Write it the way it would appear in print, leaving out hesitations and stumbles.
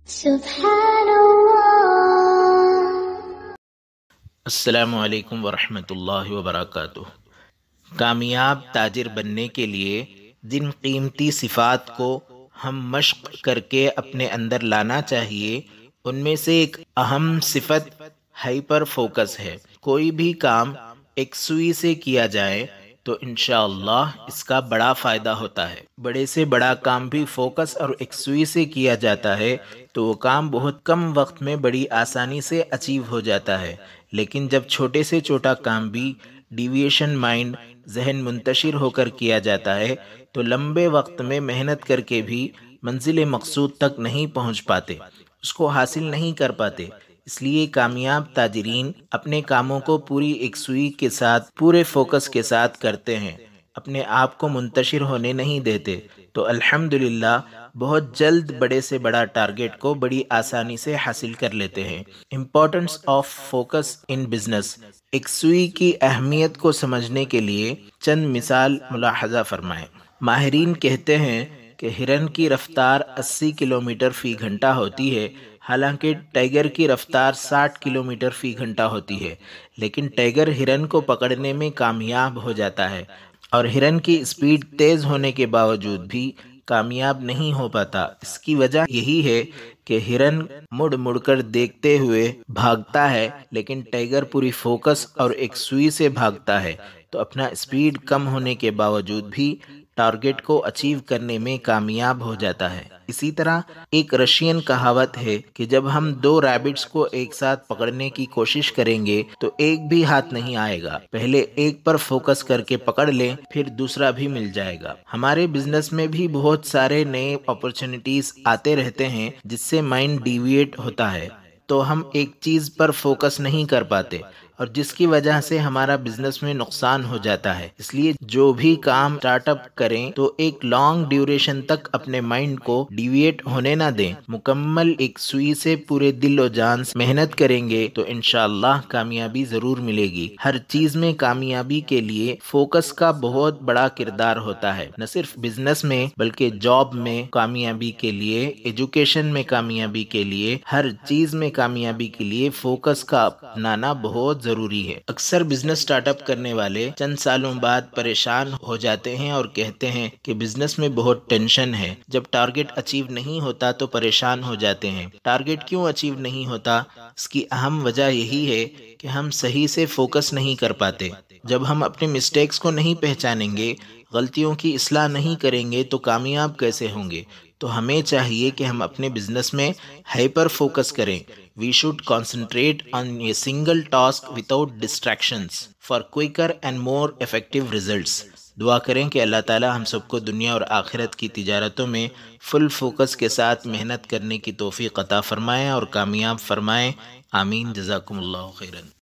سبحان اللہ۔ السلام علیکم ورحمۃ اللہ وبرکاتہ۔ کامیاب تاجر بننے کے لیے جن قیمتی صفات کو ہم مشق کر کے اپنے اندر لانا چاہیے، ان میں سے ایک اہم صفت ہائپر فوکس ہے۔ کوئی بھی کام ایک سوئی سے کیا جائے تو انشاءاللہ اس کا بڑا فائدہ ہوتا ہے۔ بڑے سے بڑا کام بھی فوکس اور ایک سوئی سے کیا جاتا ہے تو وہ کام بہت کم وقت میں بڑی آسانی سے اچیو ہو جاتا ہے، لیکن جب چھوٹے سے چھوٹا کام بھی ڈیویشن مائنڈ ذہن منتشر ہو کر کیا جاتا ہے تو لمبے وقت میں محنت کر کے بھی منزل مقصود تک نہیں پہنچ پاتے، اس کو حاصل نہیں کر پاتے۔ اس لیے کامیاب تاجرین اپنے کاموں کو پوری یکسوئی کے ساتھ، پورے فوکس کے ساتھ کرتے ہیں، اپنے آپ کو منتشر ہونے نہیں دیتے، تو الحمدللہ بہت جلد بڑے سے بڑا ٹارگٹ کو بڑی آسانی سے حاصل کر لیتے ہیں۔ Importance of focus in business. یکسوئی کی اہمیت کو سمجھنے کے لیے چند مثال ملاحظہ فرمائیں۔ ماہرین کہتے ہیں کہ ہرن کی رفتار 80 کلومیٹر فی گھنٹہ ہوتی ہے، حالانکہ ٹائیگر کی رفتار 60 کلومیٹر فی گھنٹہ ہوتی ہے، لیکن ٹائیگر ہرن کو پکڑنے میں کامیاب ہو جاتا ہے، اور ہرن کی اسپیڈ تیز ہونے کے باوجود بھی کامیاب نہیں ہو پاتا۔ اس کی وجہ یہی ہے کہ ہرن مڑ مڑ کر دیکھتے ہوئے بھاگتا ہے، لیکن ٹائیگر پوری فوکس اور ایک سوئی سے بھاگتا ہے، تو اپنا اسپیڈ کم ہونے کے باوجود بھی ٹارگٹ کو اچیو کرنے میں کامیاب ہو جاتا ہے۔ اسی طرح ایک رشین کہاوت ہے کہ جب ہم دو ریبٹس کو ایک ساتھ پکڑنے کی کوشش کریں گے تو ایک بھی ہاتھ نہیں آئے گا، پہلے ایک پر فوکس کر کے پکڑ لیں، پھر دوسرا بھی مل جائے گا۔ ہمارے بزنس میں بھی بہت سارے نئے اپرچونٹیز آتے رہتے ہیں جس سے مائنڈ ڈیویٹ ہوتا ہے، تو ہم ایک چیز پر فوکس نہیں کر پاتے، اور جس کی وجہ سے ہمارا بزنس میں نقصان ہو جاتا ہے۔ اس لیے جو بھی کام سٹارٹ اپ کریں تو ایک لانگ ڈیوریشن تک اپنے مائنڈ کو ڈیویٹ ہونے نہ دیں، مکمل ایک سوئی سے پورے دل و جان سے محنت کریں گے تو انشاءاللہ کامیابی ضرور ملے گی۔ ہر چیز میں کامیابی کے لیے فوکس کا بہت بڑا کردار ہوتا ہے، نہ صرف بزنس میں بلکہ جاب میں کامیابی کے لیے، ایجوکیشن میں کامیابی کے لیے، ہر چیز میں کامیابی کے لیے فوکس کا اپنانا بہت ضروری ہے۔ اکثر بزنس سٹارٹ اپ کرنے والے چند سالوں بعد پریشان ہو جاتے ہیں اور کہتے ہیں کہ بزنس میں بہت ٹینشن ہے۔ جب ٹارگٹ اچیو نہیں ہوتا تو پریشان ہو جاتے ہیں۔ ٹارگٹ کیوں اچیو نہیں ہوتا؟ اس کی اہم وجہ یہی ہے کہ ہم صحیح سے فوکس نہیں کر پاتے۔ جب ہم اپنے مسٹیکس کو نہیں پہچانیں گے، غلطیوں کی اصلاح نہیں کریں گے تو کامیاب کیسے ہوں گے؟ تو ہمیں چاہیے کہ ہم اپنے بزنس میں ہائپر فوکس کریں۔ We should concentrate on a single task without distractions for quicker and more effective results۔ دعا کریں کہ اللہ تعالی ہم سب کو دنیا اور آخرت کی تجارتوں میں فل فوکس کے ساتھ محنت کرنے کی توفیق عطا فرمائیں اور کامیاب فرمائیں۔ آمین۔ جزاکم اللہ خیرا۔